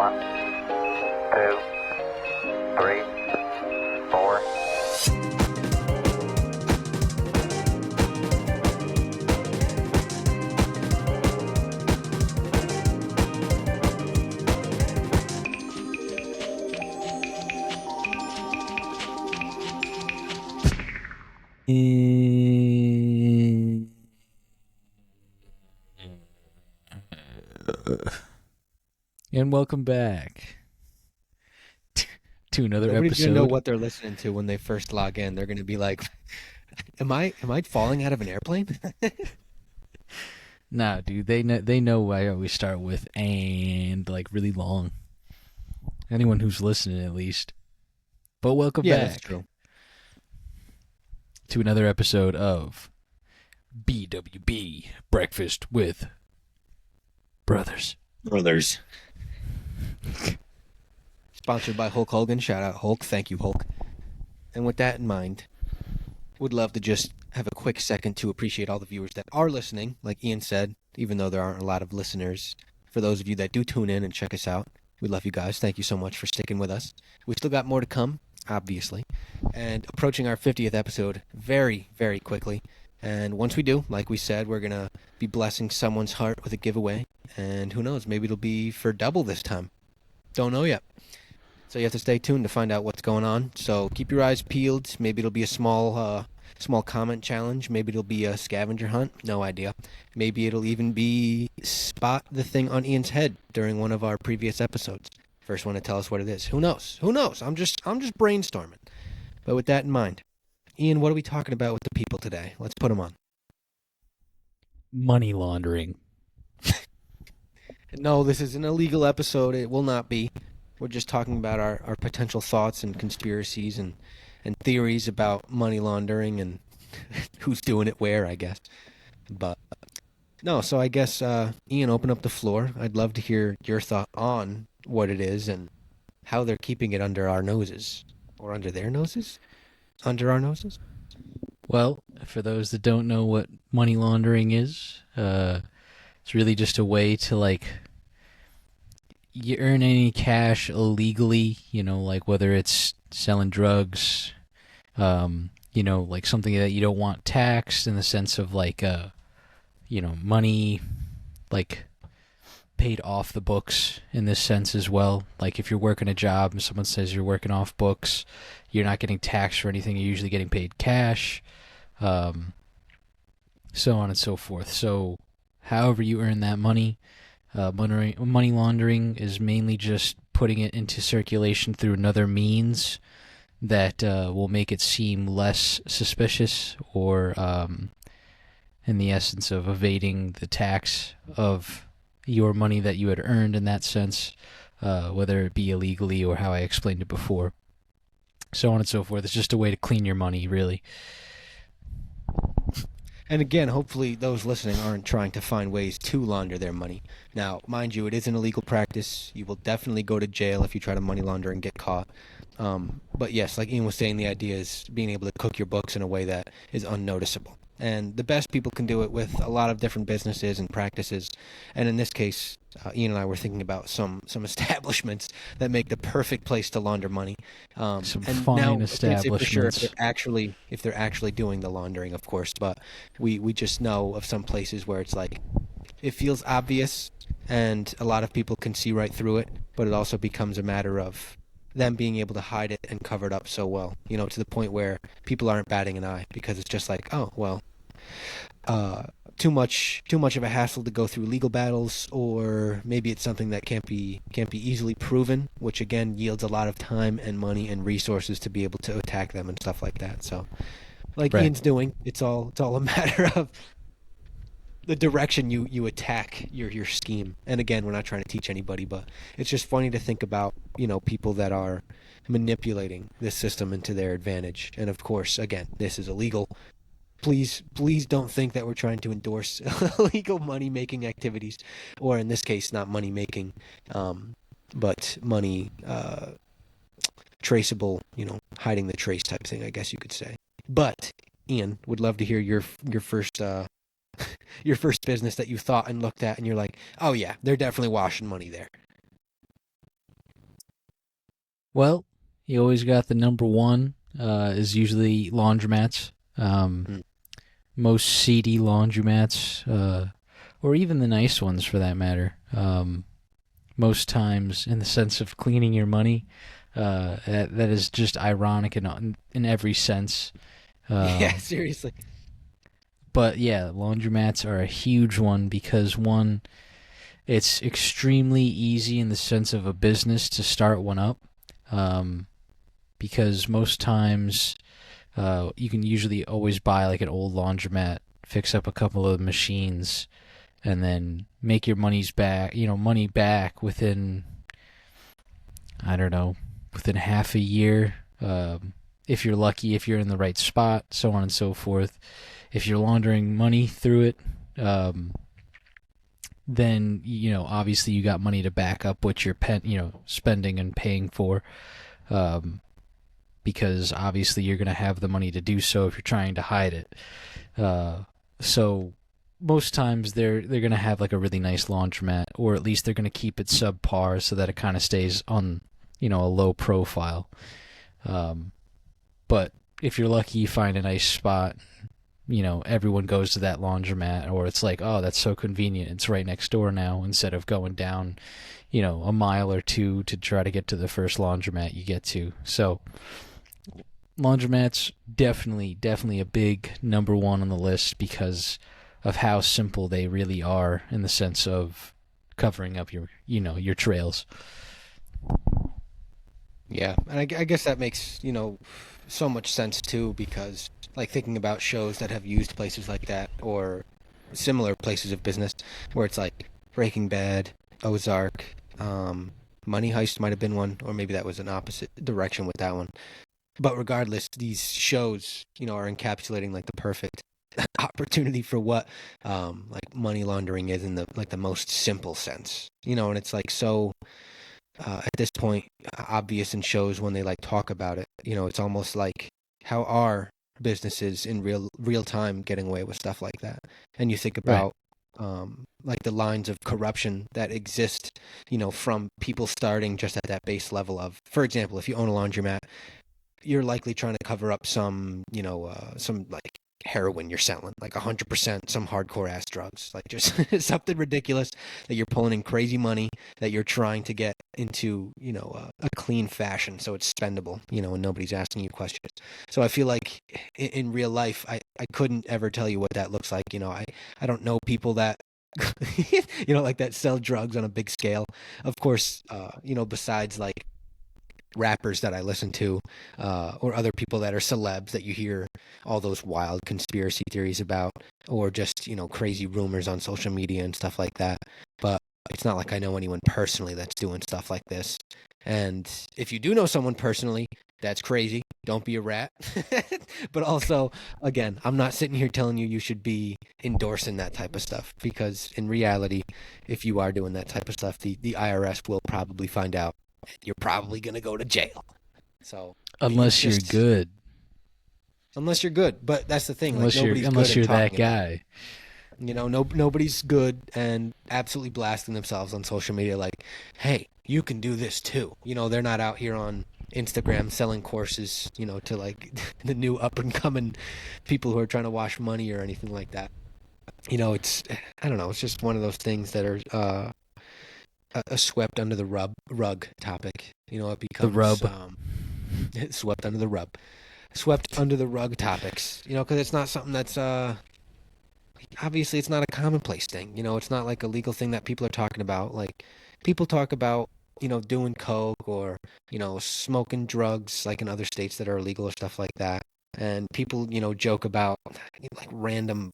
1, 2, 3, 4. And welcome back to another Nobody's episode. gonna know what they're listening to when they first log in. They're gonna be like, "Am I falling out of an airplane?" Nah, dude, they know I always start with and like really long. Anyone who's listening, at least. But welcome Yeah, back that's true. to another episode of BWB Breakfast with Brothers. Sponsored by Hulk Hogan. Shout out Hulk. Thank you, Hulk. And with that in mind, would love to just have a quick second to appreciate all the viewers that are listening. Like Ian said, even though there aren't a lot of listeners, for those of you that do tune in and check us out, we love you guys. Thank you so much for sticking with us. We still got more to come, obviously, and approaching our 50th episode very, very quickly. And once we do, like we said, we're going to be blessing someone's heart with a giveaway. And who knows, maybe it'll be for double this time. Don't know yet. So you have to stay tuned to find out what's going on. So keep your eyes peeled. Maybe it'll be a small comment challenge. Maybe it'll be a scavenger hunt. No idea. Maybe it'll even be spot the thing on Ian's head during one of our previous episodes. First one to tell us what it is. Who knows? Who knows? I'm just brainstorming. But with that in mind, Ian, what are we talking about with the people today? Let's put them on. Money laundering. No, this is an illegal episode. It will not be. We're just talking about our potential thoughts and conspiracies and theories about money laundering and who's doing it where, I guess. But no, so I guess, Ian, open up the floor. I'd love to hear your thought on what it is and how they're keeping it under our noses. Or under their noses? Under our noses? Well, for those that don't know what money laundering is, it's really just a way to, like, you earn any cash illegally, like whether it's selling drugs, like something that you don't want taxed in the sense of like, money, like paid off the books in this sense as well. Like if you're working a job and someone says you're working off books, you're not getting taxed for anything. You're usually getting paid cash, so on and so forth. So however you earn that money, money laundering is mainly just putting it into circulation through another means that will make it seem less suspicious or in the essence of evading the tax of your money that you had earned in that sense, whether it be illegally or how I explained it before. So on and so forth. It's just a way to clean your money, really. And again, hopefully those listening aren't trying to find ways to launder their money. Now, mind you, it is an illegal practice. You will definitely go to jail if you try to money launder and get caught. But yes, like Ian was saying, the idea is being able to cook your books in a way that is unnoticeable. And the best people can do it with a lot of different businesses and practices. And in this case, Ian and I were thinking about some establishments that make the perfect place to launder money. Some and fine now, establishments. for sure if they're actually doing the laundering, of course. But we just know of some places where it's like it feels obvious, and a lot of people can see right through it. But it also becomes a matter of them being able to hide it and cover it up so well, to the point where people aren't batting an eye because it's just like, oh well. Too much of a hassle to go through legal battles, or maybe it's something that can't be easily proven, which again yields a lot of time and money and resources to be able to attack them and stuff like that. So, like Right. Ian's doing, it's all a matter of the direction you attack your scheme. And again, we're not trying to teach anybody, but it's just funny to think about, people that are manipulating this system into their advantage. And of course, again, this is illegal. Please don't think that we're trying to endorse illegal money-making activities, or in this case, not money-making, but money traceable, hiding the trace type thing, I guess you could say. But Ian, would love to hear your first your first business that you thought and looked at, and you're like, oh yeah, they're definitely washing money there. Well, you always got the number one is usually laundromats. Mm. Most seedy laundromats, or even the nice ones for that matter. Most times, in the sense of cleaning your money, that is just ironic in every sense. Yeah, Um, seriously. but yeah, laundromats are a huge one because one, it's extremely easy in the sense of a business to start one up. Um, because most times you can usually always buy like an old laundromat, fix up a couple of machines, and then make your money back within, I don't know, within half a year. If you're lucky, if you're in the right spot, so on and so forth. If you're laundering money through it, um, then obviously you got money to back up what you're spending and paying for. Um, because obviously you're going to have the money to do so if you're trying to hide it. So most times they're going to have like a really nice laundromat, or at least they're going to keep it subpar so that it kind of stays on a low profile. Um, but if you're lucky, you find a nice spot. Everyone goes to that laundromat, or it's like, oh, that's so convenient. It's right next door now, instead of going down, a mile or two to try to get to the first laundromat you get to. So laundromats definitely a big number one on the list because of how simple they really are in the sense of covering up your trails. Yeah, and I guess that makes, so much sense too, because like thinking about shows that have used places like that or similar places of business where it's like Breaking Bad, Ozark, Money Heist might have been one, or maybe that was an opposite direction with that one. But regardless, these shows, are encapsulating like the perfect opportunity for what like money laundering is in the most simple sense. And it's like so at this point obvious in shows when they like talk about it. It's almost like how are businesses in real time getting away with stuff like that? And you think Right. about like the lines of corruption that exist, from people starting just at that base level of, for example, if you own a laundromat, you're likely trying to cover up some, some like heroin you're selling, like 100% some hardcore ass drugs, like just something ridiculous that you're pulling in crazy money that you're trying to get into, a clean fashion so it's spendable, and nobody's asking you questions. So I feel like in real life, I couldn't ever tell you what that looks like. I don't know people that like that sell drugs on a big scale. Of course, besides like rappers that I listen to, or other people that are celebs that you hear all those wild conspiracy theories about, or just, crazy rumors on social media and stuff like that. But it's not like I know anyone personally that's doing stuff like this. And if you do know someone personally, that's crazy. Don't be a rat. But also, again, I'm not sitting here telling you should be endorsing that type of stuff, because in reality, if you are doing that type of stuff, the IRS will probably find out. You're probably going to go to jail. So it's Unless you're just, good. unless you're good. But that's the thing. Like Unless you're nobody's good unless at you're that talking about it. guy. Nobody's good and absolutely blasting themselves on social media. Like, hey, you can do this too. They're not out here on Instagram selling courses, to like the new up and coming people who are trying to wash money or anything like that. It's, I don't know. It's just one of those things that are a swept under the rug topic. It The becomes rub. swept under the rug, swept under the rug topics. Because it's not something that's obviously it's not a commonplace thing. It's not like a legal thing that people are talking about. Like people talk about doing coke or smoking drugs like in other states that are illegal or stuff like that, and people joke about like random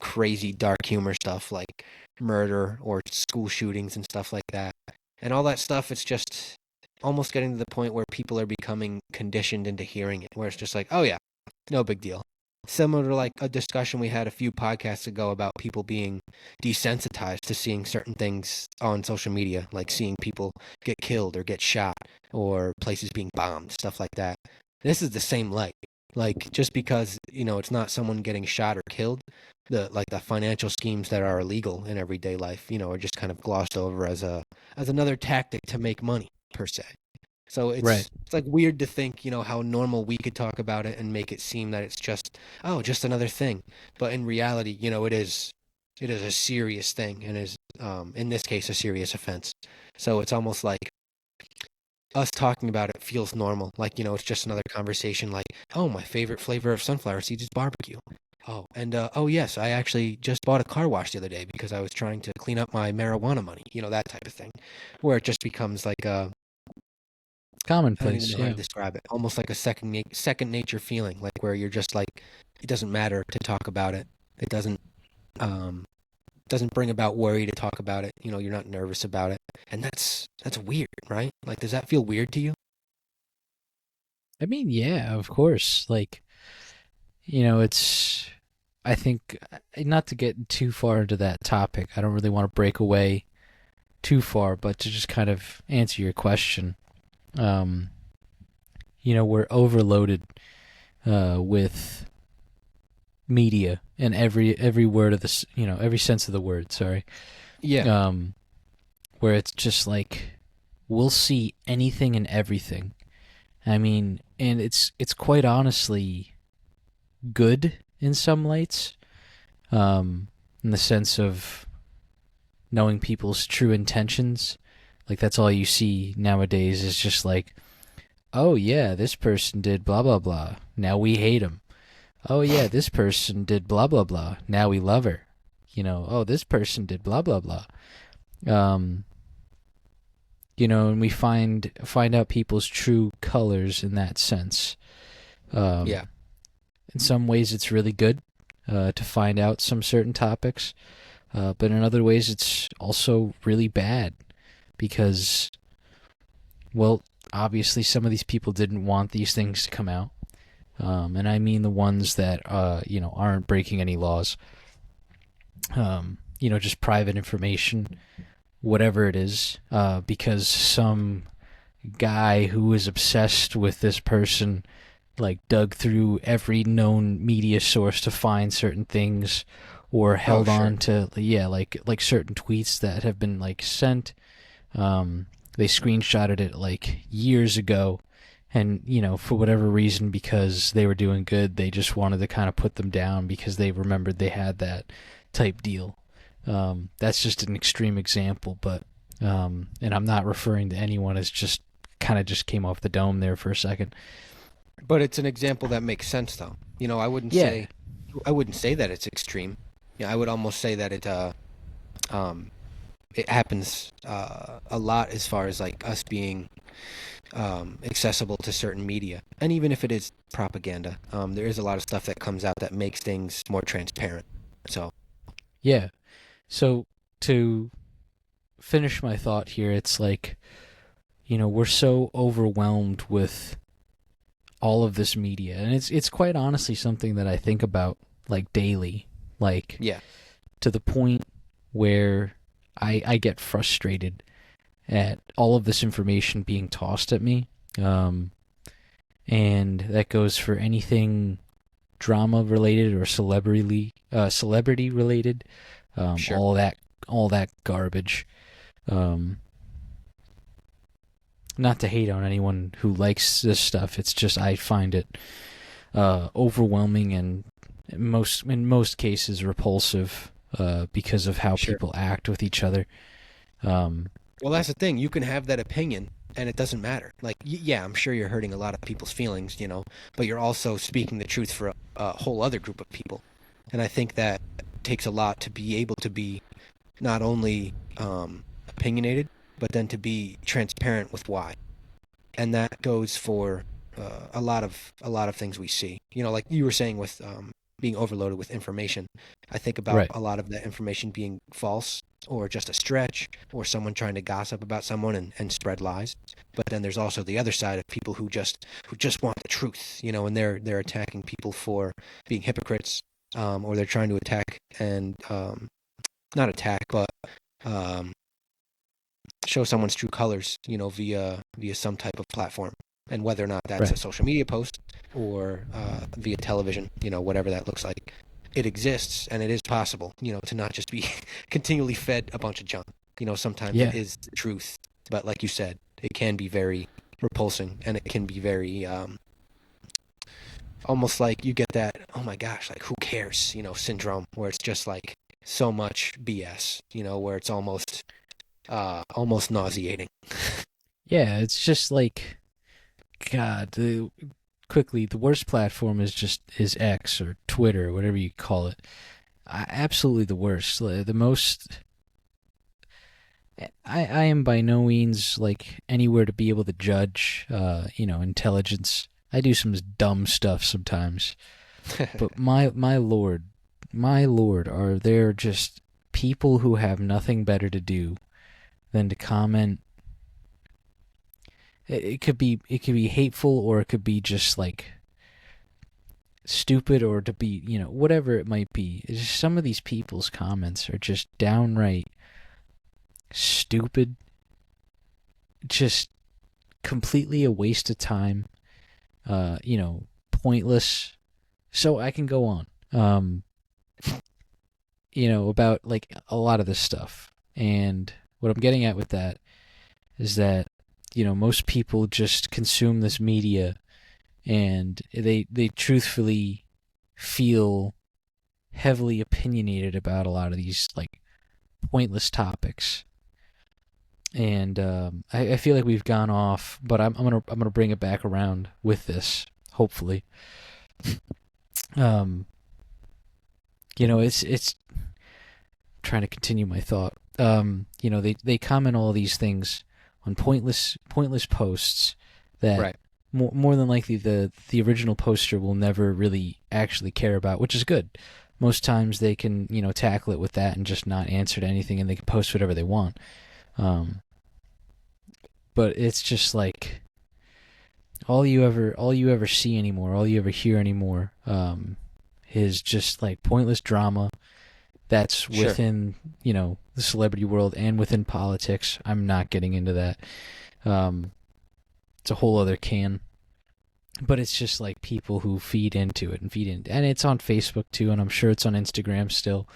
crazy dark humor stuff like murder or school shootings and stuff like that. And all that stuff, it's just almost getting to the point where people are becoming conditioned into hearing it, where it's just like, oh yeah, no big deal. Similar to like a discussion we had a few podcasts ago about people being desensitized to seeing certain things on social media, like seeing people get killed or get shot or places being bombed, stuff like that. This is the same light. Like just because, it's not someone getting shot or killed, the financial schemes that are illegal in everyday life, are just kind of glossed over as another tactic to make money per se. So Right. it's like weird to think, how normal we could talk about it and make it seem that it's just another thing. But in reality, it is a serious thing and is in this case a serious offense. So it's almost like us talking about it feels normal. Like, it's just another conversation like, oh, my favorite flavor of sunflower seeds is barbecue. Oh, and oh yes, I actually just bought a car wash the other day because I was trying to clean up my marijuana money, that type of thing. Where it just becomes like I don't even Commonplace, know how to yeah. describe it. Almost like a second nature feeling, like where you're just like, it doesn't matter to talk about it. It um doesn't bring about worry to talk about it. You're not nervous about it, and that's weird, right? Like, does that feel weird to you? I mean, yeah, of course. Like, it's. I think, not to get too far into that topic, I don't really want to break away too far, but to just kind of answer your question, um, we're overloaded with media in every word of this, every sense of the word. Sorry, Yeah, um, where it's just like we'll see anything and everything. I mean, and it's quite honestly good in some lights, in the sense of knowing people's true intentions. Like that's all you see nowadays is just like, oh yeah, this person did blah blah blah. Now we hate him. Oh yeah, this person did blah blah blah. Now we love her. Oh, this person did blah blah blah. Um, and we find out people's true colors in that sense. yeah, Um, in some ways, it's really good to find out some certain topics, but in other ways, it's also really bad because, well, obviously, some of these people didn't want these things to come out. And I mean the ones that aren't breaking any laws. Just private information, whatever it is, because some guy who is obsessed with this person like dug through every known media source to find certain things, or oh held sure, on to like certain tweets that have been like sent. They screenshotted it like years ago, and for whatever reason, because they were doing good, they just wanted to kind of put them down because they remembered they had that type deal. That's just an extreme example, but and I'm not referring to anyone as just kind of just came off the dome there for a second. but it's an example that makes sense though. I wouldn't Yeah, say, that it's extreme. Yeah, I would almost say that um, it happens a lot as far as like us being accessible to certain media. And even if it is propaganda, there is a lot of stuff that comes out that makes things more transparent. So, yeah. So to finish my thought here, it's like, we're so overwhelmed with all of this media, and it's quite honestly something that I think about like daily, like yeah, to the point where I get frustrated at all of this information being tossed at me. And that goes for anything drama related or celebrity related, sure. all that garbage. Um, Not to hate on anyone who likes this stuff. It's just I find it overwhelming and in most cases repulsive because of how Sure. people act with each other. Um, Well, that's the thing. You can have that opinion and it doesn't matter. Like, yeah, I'm sure you're hurting a lot of people's feelings, but you're also speaking the truth for a whole other group of people. And I think that takes a lot to be able to be not only opinionated, but then to be transparent with why. And that goes for a lot of things we see. Like you were saying with being overloaded with information. I think about right. a lot of that information being false or just a stretch or someone trying to gossip about someone and spread lies. But then there's also the other side of people who just want the truth, and they're attacking people for being hypocrites, or they're trying to attack and not attack, but um, show someone's true colors, via some type of platform, and whether or not that's a Right. social media post or via television, whatever that looks like, it exists and it is possible, to not just be continually fed a bunch of junk. Sometimes it Yeah. is the truth, but like you said, it can be very repulsing, and it can be very almost like you get that, oh my gosh, like who cares, syndrome, where it's just like so much BS, where it's almost nauseating. Yeah, it's just like, God, quickly, the worst platform is X or Twitter, whatever you call it. Absolutely the worst. The most. I am by no means like anywhere to be able to judge, intelligence. I do some dumb stuff sometimes, but my lord, are there just people who have nothing better to do than to comment? It could be hateful, or it could be just like stupid, or to be whatever it might be. It's just some of these people's comments are just downright stupid, just completely a waste of time, pointless. So I can go on, about like a lot of this stuff. And what I'm getting at with that is that, most people just consume this media, and they truthfully feel heavily opinionated about a lot of these like pointless topics. And I feel like we've gone off, but I'm gonna bring it back around with this, hopefully. It's trying to continue my thought. They comment all these things on pointless posts that Right. more than likely the original poster will never really actually care about, which is good. Most times they can tackle it with that and just not answer to anything, and they can post whatever they want. But it's just like all you ever see anymore, all you ever hear anymore, is just like pointless drama that's within the celebrity world and within politics. I'm not getting into that. It's a whole other can. But it's just like people who feed into it, and it's on Facebook too, and I'm sure it's on Instagram still.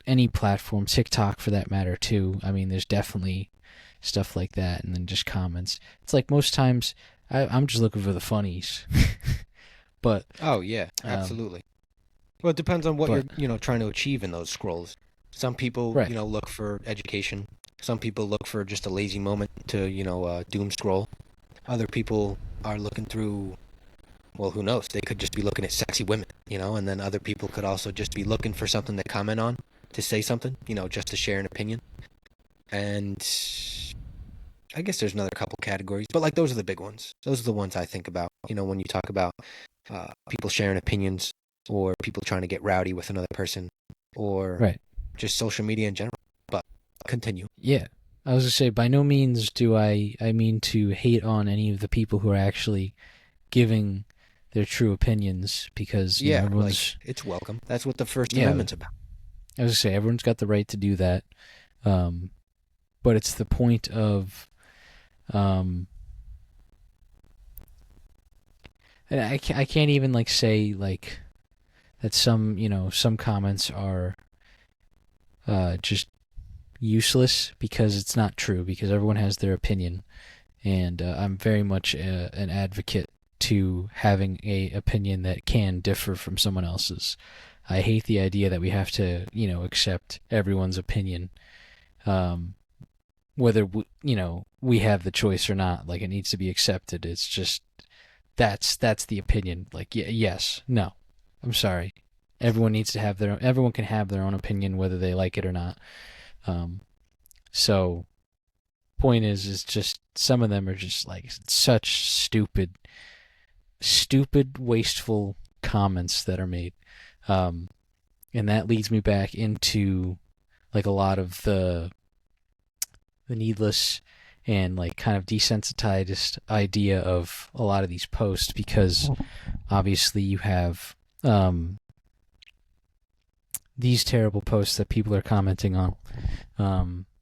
Any platform, TikTok for that matter too. I mean, there's definitely stuff like that, and then just comments. It's like most times I'm just looking for the funnies. But oh yeah, absolutely. Well, it depends on what you're trying to achieve in those scrolls. Some people right. Look for education. Some people look for just a lazy moment to doom scroll. Other people are looking through, well, who knows? They could just be looking at sexy women, and then other people could also just be looking for something to comment on, to say something, just to share an opinion. And I guess there's another couple categories, but like those are the big ones. Those are the ones I think about, when you talk about people sharing opinions, or people trying to get rowdy with another person, or just social media in general. But continue. Yeah. I was going to say, by no means do I mean to hate on any of the people who are actually giving their true opinions, because everyone's... like, it's welcome. That's what the First Amendment's about. I was going to say, everyone's got the right to do that. But it's the point of... and I can't even like say like that some comments are just useless, because it's not true, because everyone has their opinion, and I'm very much an advocate to having a opinion that can differ from someone else's. I hate the idea that we have to accept everyone's opinion, whether we have the choice or not. Like, it needs to be accepted. It's just that's the opinion. Like, yes, no, I'm sorry. Everyone needs to have everyone can have their own opinion, whether they like it or not. So point is just some of them are just like such stupid, wasteful comments that are made. And that leads me back into like a lot of the needless and like kind of desensitized idea of a lot of these posts, because obviously you have these terrible posts that people are commenting on,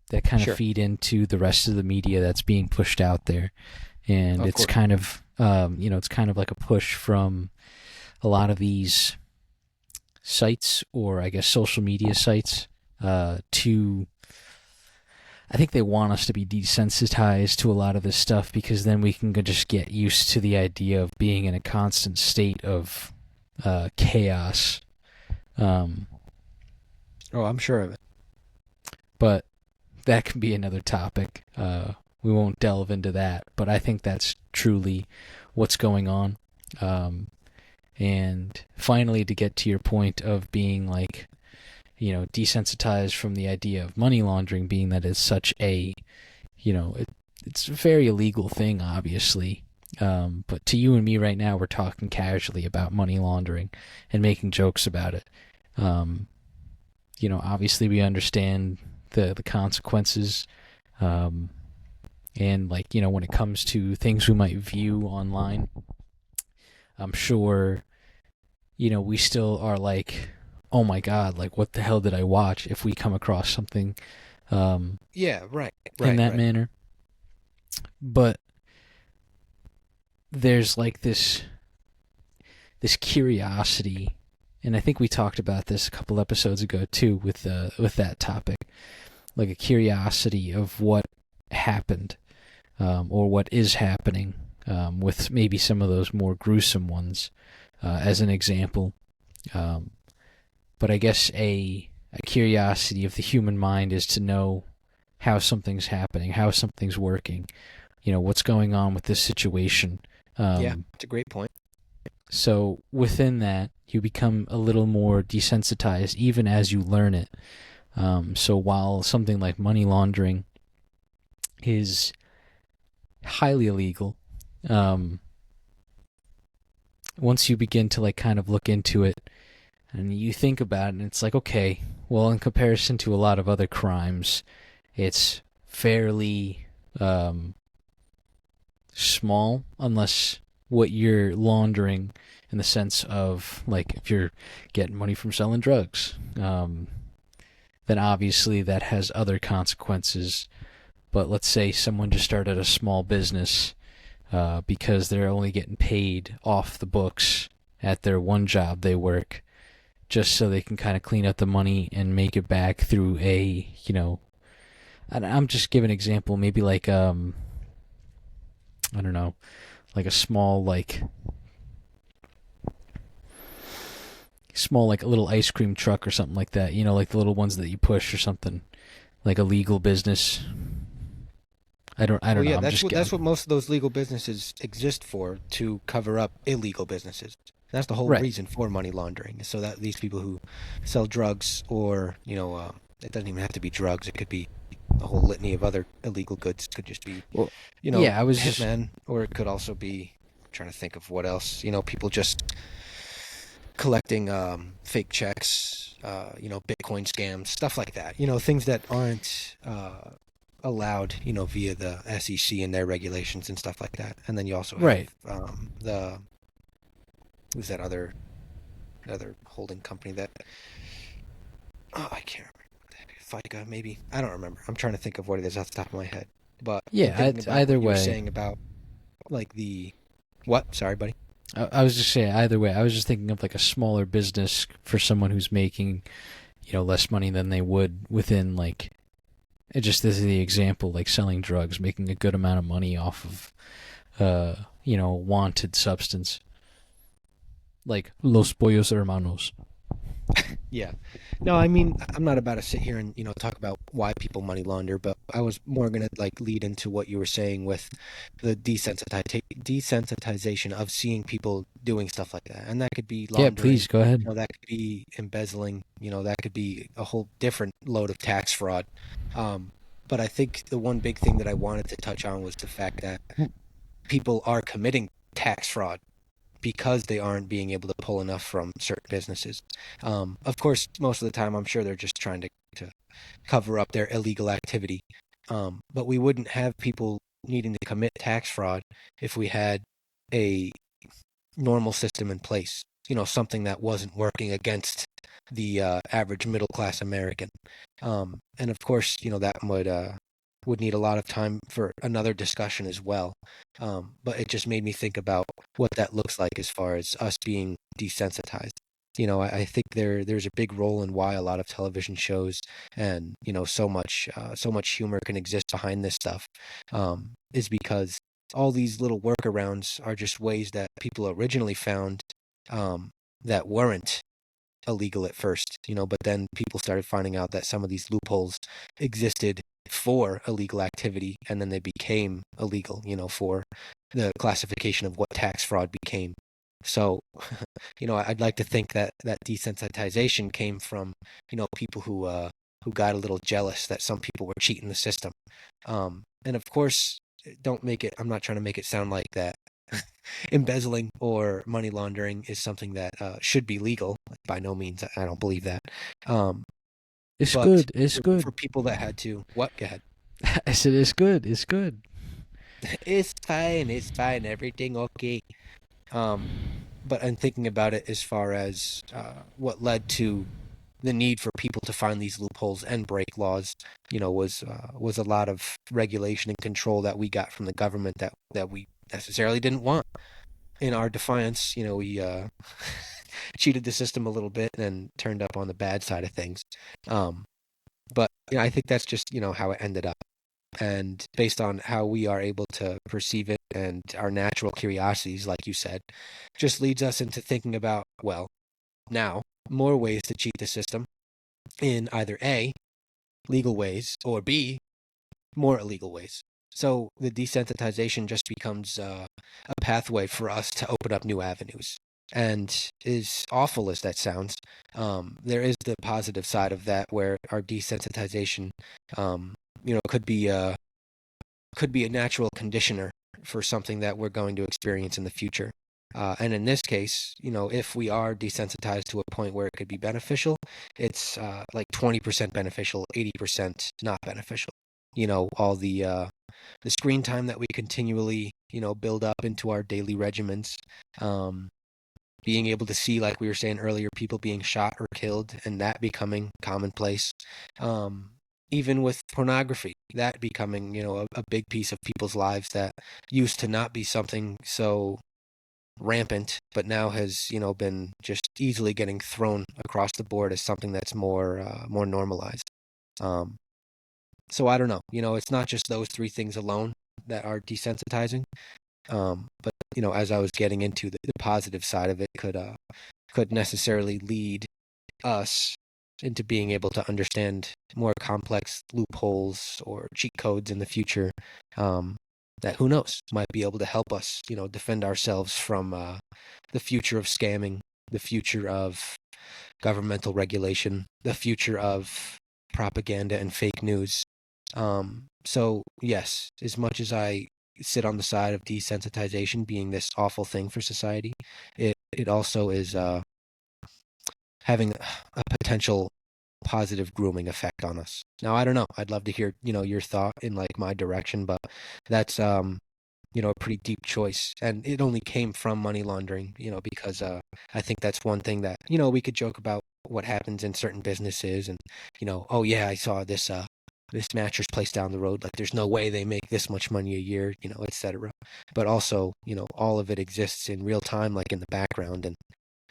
that kind of feed into the rest of the media that's being pushed out there. And it's kind of, it's kind of like a push from a lot of these sites, or I guess social media sites, to I think they want us to be desensitized to a lot of this stuff because then we can just get used to the idea of being in a constant state of chaos. Oh, I'm sure of it. But that can be another topic. We won't delve into that, but I think that's truly what's going on. And finally, to get to your point of being like, desensitized from the idea of money laundering, being that it's such a, it's a very illegal thing, obviously. But to you and me right now, we're talking casually about money laundering and making jokes about it. Obviously we understand the consequences. And when it comes to things we might view online, I'm sure, we still are like, oh my God, like what the hell did I watch if we come across something Yeah, right. in that manner. But there's like this curiosity, and I think we talked about this a couple episodes ago too with that topic, like a curiosity of what happened or what is happening with maybe some of those more gruesome ones as an example. But I guess a curiosity of the human mind is to know how something's happening, how something's working, what's going on with this situation. Yeah, that's a great point. So within that, you become a little more desensitized even as you learn it. So while something like money laundering is highly illegal, once you begin to like kind of look into it and you think about it, and it's like, okay, well, in comparison to a lot of other crimes, it's fairly small, unless what you're laundering in the sense of, like, if you're getting money from selling drugs, then obviously that has other consequences. But let's say someone just started a small business because they're only getting paid off the books at their one job they work, just so they can kind of clean up the money and make it back through a, I'm just giving an example, maybe like, I don't know, like a small, like a little ice cream truck or something like that, like the little ones that you push or something, like a legal business. I don't know. Yeah, that's what most of those legal businesses exist for, to cover up illegal businesses. That's the whole reason for money laundering, is so that these people who sell drugs, or it doesn't even have to be drugs. It could be a whole litany of other illegal goods. It could just be, I was hitman, or it could also be, I'm trying to think of what else. People just collecting fake checks, Bitcoin scams, stuff like that. Things that aren't allowed, via the SEC and their regulations and stuff like that. And then you also have who's that other holding company that, I can't remember. FICA, maybe. I don't remember. I'm trying to think of what it is off the top of my head. But yeah, either way. You were saying about like the what? Sorry, buddy. I was just saying, either way, I was just thinking of like a smaller business for someone who's making, less money than they would within, like, this is the example, like selling drugs, making a good amount of money off of, wanted substance. Like Los Pollos Hermanos. Yeah. No, I mean, I'm not about to sit here and, talk about why people money launder, but I was more going to lead into what you were saying with the desensitization of seeing people doing stuff like that. And that could be laundering. Yeah, please, go ahead. That could be embezzling, that could be a whole different load of tax fraud. But I think the one big thing that I wanted to touch on was the fact that people are committing tax fraud because they aren't being able to pull enough from certain businesses. Of course, most of the time, I'm sure they're just trying to cover up their illegal activity. But we wouldn't have people needing to commit tax fraud if we had a normal system in place, something that wasn't working against the average middle-class American. And of course, that would need a lot of time for another discussion as well. But it just made me think about what that looks like as far as us being desensitized. I think there's a big role in why a lot of television shows and so much humor can exist behind this stuff, is because all these little workarounds are just ways that people originally found, that weren't illegal at first, but then people started finding out that some of these loopholes existed for illegal activity, and then they became illegal, for the classification of what tax fraud became. So, I'd like to think that desensitization came from, people who got a little jealous that some people were cheating the system. And of course, I'm not trying to make it sound like that embezzling or money laundering is something that should be legal. By no means, I don't believe that. It's But good. It's good. for people that had to. What? Go ahead. I said it's good. It's good. It's fine. It's fine. Everything okay. But I'm thinking about it as far as what led to the need for people to find these loopholes and break laws, was a lot of regulation and control that we got from the government that we necessarily didn't want. In our defiance, we cheated the system a little bit and turned up on the bad side of things. But I think that's just how it ended up. And based on how we are able to perceive it and our natural curiosities, like you said, just leads us into thinking about, well, now, more ways to cheat the system in either A, legal ways, or B, more illegal ways. So the desensitization just becomes a pathway for us to open up new avenues. And as awful as that sounds, there is the positive side of that, where our desensitization, could be a natural conditioner for something that we're going to experience in the future. And in this case, if we are desensitized to a point where it could be beneficial, it's like 20% beneficial, 80% not beneficial. All the screen time that we continually, build up into our daily regimens, being able to see, like we were saying earlier, people being shot or killed, and that becoming commonplace. Even with pornography, that becoming, a big piece of people's lives that used to not be something so rampant, but now has, been just easily getting thrown across the board as something that's more normalized. So I don't know, it's not just those three things alone that are desensitizing. But as I was getting into the positive side of it, could necessarily lead us into being able to understand more complex loopholes or cheat codes in the future, that, who knows, might be able to help us, defend ourselves from the future of scamming, the future of governmental regulation, the future of propaganda and fake news. So yes, as much as I sit on the side of desensitization being this awful thing for society, it also is having a potential positive grooming effect on us. Now, I don't know. I'd love to hear, your thought in like my direction, but that's a pretty deep choice, and it only came from money laundering, because I think that's one thing that, we could joke about what happens in certain businesses, and oh yeah, I saw this mattress place down the road, like there's no way they make this much money a year, etc. But also, all of it exists in real time, like in the background, and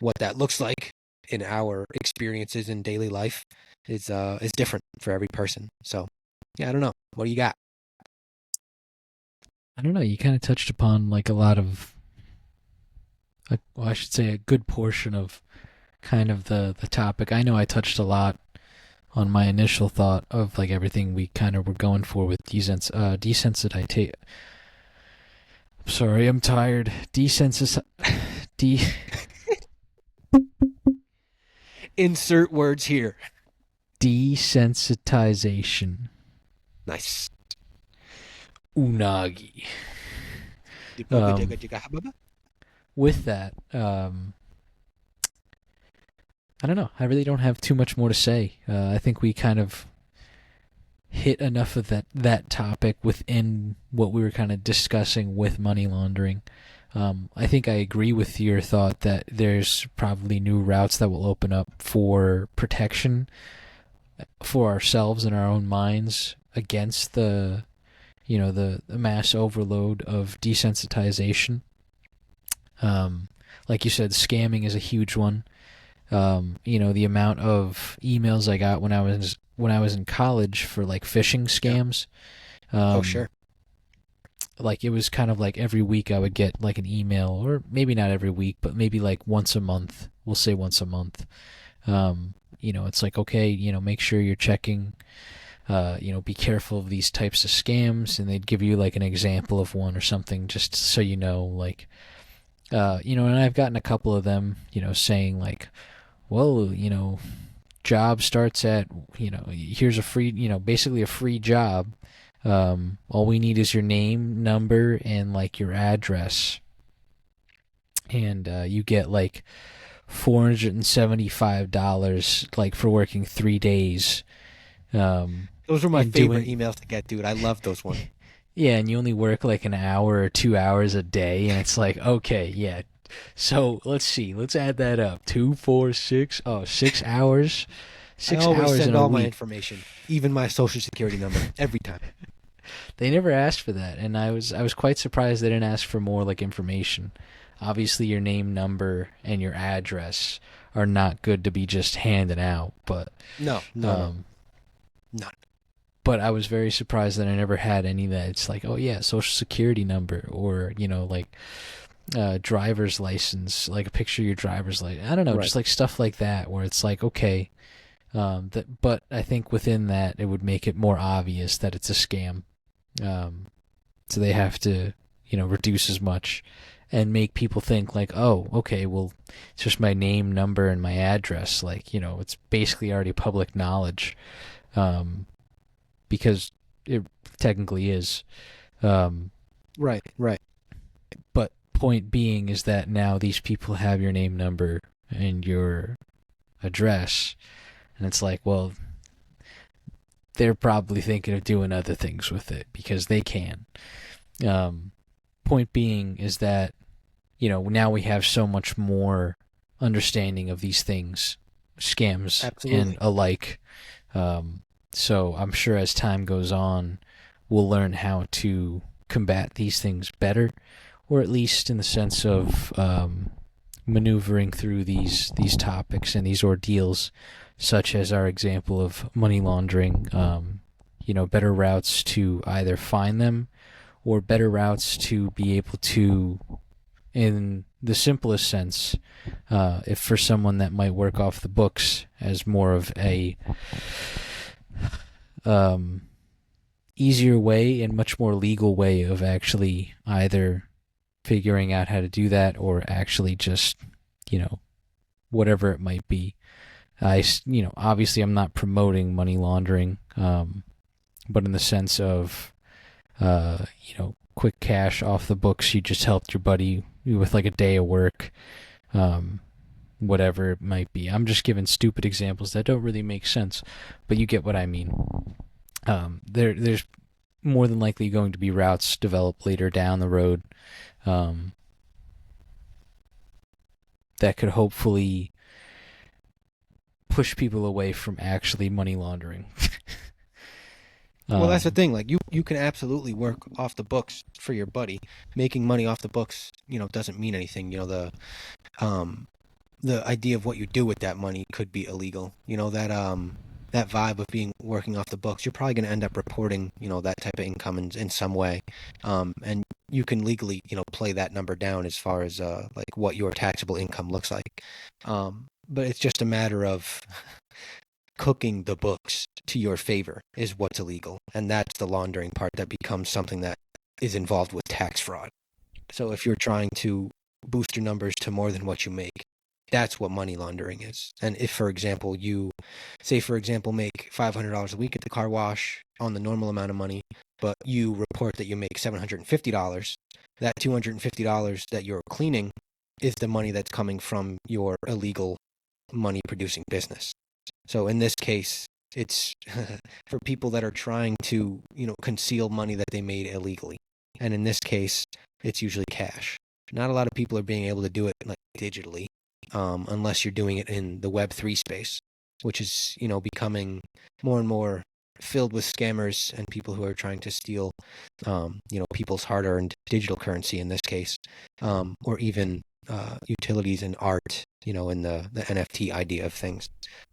what that looks like in our experiences in daily life is different for every person. So yeah, I don't know. What do you got? I don't know. You kind of touched upon like a lot of, I should say, a good portion of kind of the topic. I know I touched a lot on my initial thought of like everything we kind of were going for with desensitization. Sorry, I'm tired. Insert words here. Desensitization. Nice. Unagi. With that, I don't know. I really don't have too much more to say. I think we kind of hit enough of that topic within what we were kind of discussing with money laundering. I think I agree with your thought that there's probably new routes that will open up for protection for ourselves and our own minds against the mass overload of desensitization. Like you said, scamming is a huge one. The amount of emails I got when I was in college for like phishing Yeah. scams. Oh, Um, sure. like it was kind of like every week I would get like an email, or maybe not every week, but maybe like once a month. We'll say once a month. It's like, okay, make sure you're checking. Be careful of these types of scams, and they'd give you like an example of one or something, just so you know, like, and I've gotten a couple of them, saying like, well, job starts at, here's a free, basically a free job. All we need is your name, number, and like your address, and you get like $475 like for working 3 days. Those were my And favorite doing emails to get, dude. I love those ones. Yeah, and you only work like an hour or 2 hours a day, and it's like, okay, yeah. So let's see, let's add that up. 2, 4, 6, 6 hours, I six always hours in send a all my week. information, even my social security number, every time. They never asked for that, and I was quite surprised they didn't ask for more like information. Obviously, your name, number, and your address are not good to be just handed out, but No, no, no, um, none. but I was very surprised that I never had any that it's like, oh yeah, social security number, or like driver's license, like a picture of your driver's license. I don't know, Right. just like stuff like that, where it's like, okay, but I think within that it would make it more obvious that it's a scam. Um, so they have to, reduce as much and make people think like, oh, okay, well, it's just my name, number, and my address. Like, it's basically already public knowledge, um, because it technically is. Um, Right, right. but point being is that now these people have your name, number, and your address, and it's like, well, they're probably thinking of doing other things with it because they can. Um, point being is that now we have so much more understanding of these things, scams and Absolutely. alike. So I'm sure as time goes on, we'll learn how to combat these things better, or at least in the sense of maneuvering through these topics and these ordeals, such as our example of money laundering. Better routes to either find them, or better routes to be able to, in the simplest sense, if for someone that might work off the books as more of a um, easier way and much more legal way of actually either figuring out how to do that, or actually just, whatever it might be. Obviously I'm not promoting money laundering, but in the sense of, quick cash off the books, you just helped your buddy with like a day of work, whatever it might be. I'm just giving stupid examples that don't really make sense, but you get what I mean. There's more than likely going to be routes developed later down the road, that could hopefully push people away from actually money laundering. Well, that's the um, thing. Like you can absolutely work off the books for your buddy. Making money off the books, doesn't mean anything. The idea of what you do with that money could be illegal. That vibe of being working off the books, you're probably going to end up reporting, that type of income in some way. And you can legally, play that number down as far as like what your taxable income looks like. But it's just a matter of cooking the books to your favor is what's illegal. And that's the laundering part that becomes something that is involved with tax fraud. So if you're trying to boost your numbers to more than what you make, that's what money laundering is. And if, for example, you say, for example, make $500 a week at the car wash on the normal amount of money, but you report that you make $750, that $250 that you're cleaning is the money that's coming from your illegal money producing business. So in this case, it's for people that are trying to, conceal money that they made illegally. And in this case, it's usually cash. Not a lot of people are being able to do it like digitally, unless you're doing it in the Web3 space, which is, becoming more and more filled with scammers and people who are trying to steal, people's hard-earned digital currency in this case, or even utilities and art in the NFT idea of things.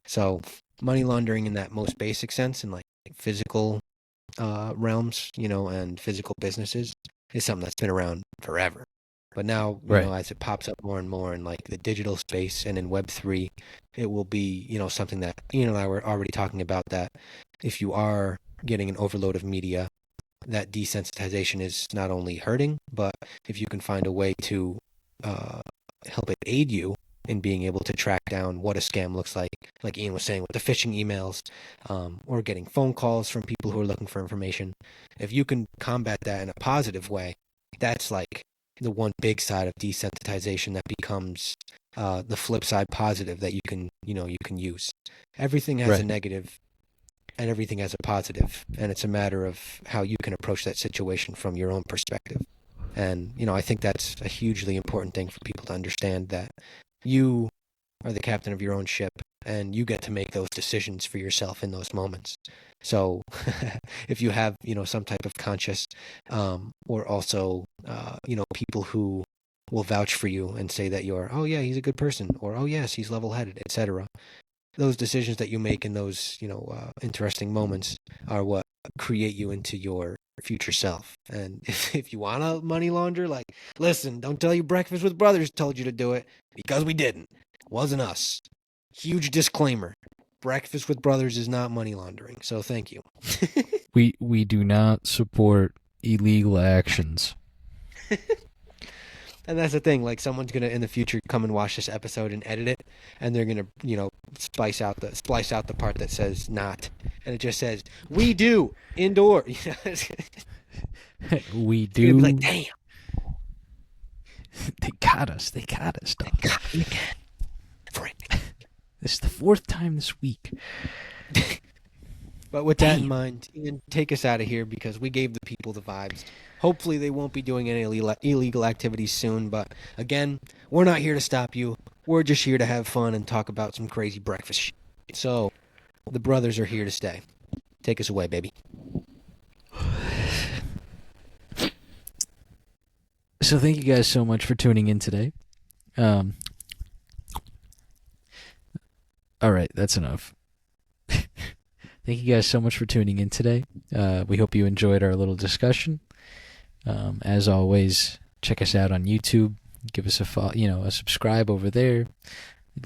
So money laundering in that most basic sense, in like physical realms, and physical businesses, is something that's been around forever. But now, Right. as it pops up more and more in like the digital space and in Web3, it will be, something that Ian and I were already talking about, that if you are getting an overload of media, that desensitization is not only hurting, but if you can find a way to help it aid you in being able to track down what a scam looks like Ian was saying with the phishing emails, or getting phone calls from people who are looking for information. If you can combat that in a positive way, that's like the one big side of desensitization that becomes the flip side positive that you can use. Everything has a Right. negative and everything has a positive, and it's a matter of how you can approach that situation from your own perspective. And I think that's a hugely important thing for people to understand, that you are the captain of your own ship and you get to make those decisions for yourself in those moments. So if you have, some type of conscious, or also, people who will vouch for you and say that you're, oh yeah, he's a good person, or oh yes, he's level-headed, etc. Those decisions that you make in those, interesting moments are what create you into your future self. And if you want to money launder, like, listen, don't tell you Breakfast with Brothers told you to do it, because we didn't. It wasn't us. Huge disclaimer. Breakfast with Brothers is not money laundering, so thank you. We do not support illegal actions. And that's the thing, like, someone's gonna in the future come and watch this episode and edit it, and they're gonna, splice out the part that says not, and it just says we do indoor. We You're gonna be do. like, damn, They got us, dog. got me again. Frick. This is the 4th time this week. But with that in Damn. mind, Ian, take us out of here, because we gave the people the vibes. Hopefully they won't be doing any illegal activities soon, but again, we're not here to stop you. We're just here to have fun and talk about some crazy breakfast shit. So, the brothers are here to stay. Take us away, baby. So thank you guys so much for tuning in today. All right, that's enough. Thank you guys so much for tuning in today. We hope you enjoyed our little discussion. As always, check us out on YouTube. Give us a subscribe over there.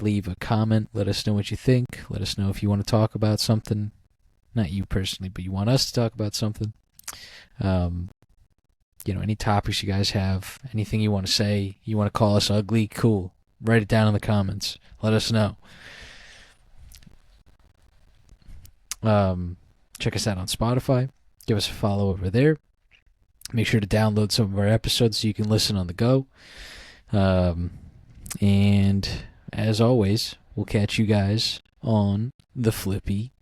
Leave a comment. Let us know what you think. Let us know if you want to talk about something. Not you personally, but you want us to talk about something. Any topics you guys have, anything you want to say, you want to call us ugly, cool. Write it down in the comments. Let us know. Check us out on Spotify. Give us a follow over there. Make sure to download some of our episodes so you can listen on the go. And as always, we'll catch you guys on the flippy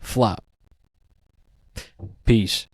flop. Peace.